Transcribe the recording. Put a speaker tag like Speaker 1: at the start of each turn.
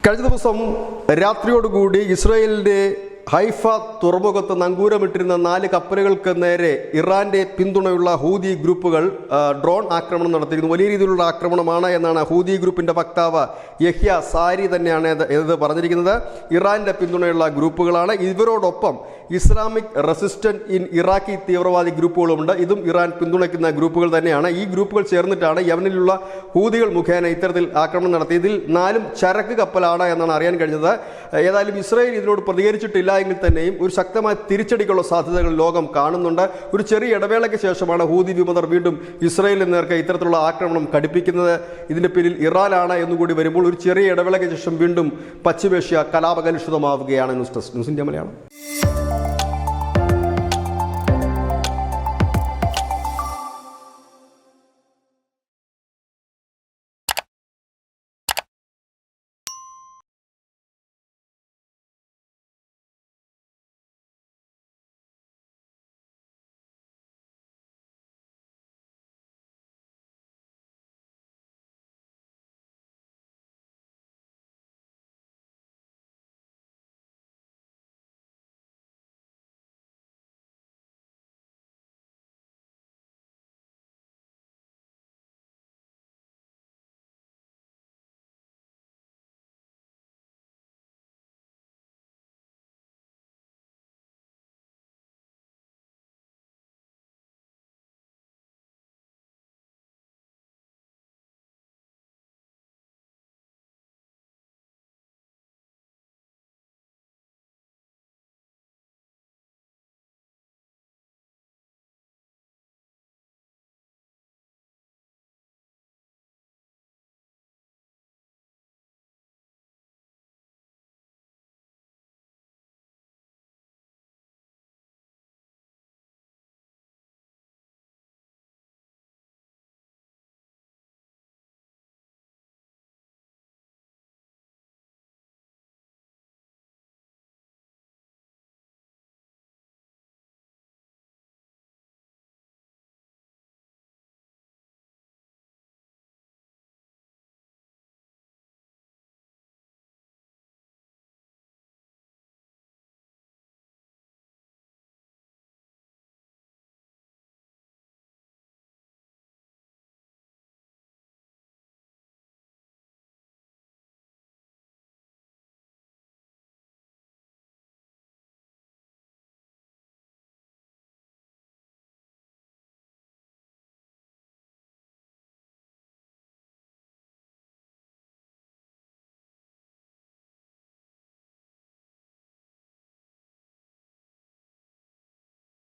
Speaker 1: കഴിഞ്ഞ ദിവസം രാത്രിയോടുകൂടി ഇസ്രായേലിൻ്റെ ഹൈഫ തുറമുഖത്ത് നങ്കൂരമിട്ടിരുന്ന 4 കപ്പലുകൾക്ക് നേരെ ഇറാന്റെ പിന്തുണയുള്ള ഹൂതി ഗ്രൂപ്പുകൾ ഡ്രോൺ ആക്രമണം നടത്തിയിരുന്നു. വലിയ രീതിയിലുള്ള ആക്രമണമാണ് എന്നാണ് ഹൂതി ഗ്രൂപ്പിന്റെ വക്താവ് യഹ്യ സാരി തന്നെയാണ് ഇത് പറഞ്ഞിരിക്കുന്നത്. ഇറാന്റെ പിന്തുണയുള്ള ഗ്രൂപ്പുകളാണ്. ഇവരോടൊപ്പം ഇസ്ലാമിക് റെസിസ്റ്റന്റ് ഇൻ ഇറാഖി തീവ്രവാദി ഗ്രൂപ്പുകളുമുണ്ട്. ഇതും ഇറാൻ പിന്തുണയ്ക്കുന്ന ഗ്രൂപ്പുകൾ തന്നെയാണ്. ഈ ഗ്രൂപ്പുകൾ ചേർന്നിട്ടാണ് യമനിലുള്ള ഹൂതികൾ മുഖേന ഇത്തരത്തിൽ ആക്രമണം നടത്തിയതിൽ 4 ചരക്ക് കപ്പലാണ് എന്നാണ് അറിയാൻ കഴിഞ്ഞത്. ഏതായാലും ഇസ്രായേൽ ഇതിനോട് പ്രതികരിച്ചിട്ടില്ല എങ്കിൽ തന്നെയും ഒരു ശക്തമായ തിരിച്ചടിക്കുള്ള സാധ്യതകൾ ലോകം കാണുന്നുണ്ട്. ഒരു ചെറിയ ഇടവേളയ്ക്ക് ശേഷമാണ് ഹൂതി വിമതർ വീണ്ടും ഇസ്രായേലിന് നേർക്ക് ഇത്തരത്തിലുള്ള ആക്രമണം കടുപ്പിക്കുന്നത്. ഇതിന്റെ പിന്നിൽ ഇറാനാണ് എന്നുകൂടി വരുമ്പോൾ ഒരു ചെറിയ ഇടവേളയ്ക്ക് ശേഷം വീണ്ടും പശ്ചിമേഷ്യ കലാപകലുഷിതമാവുകയാണ്. News India Malayalam.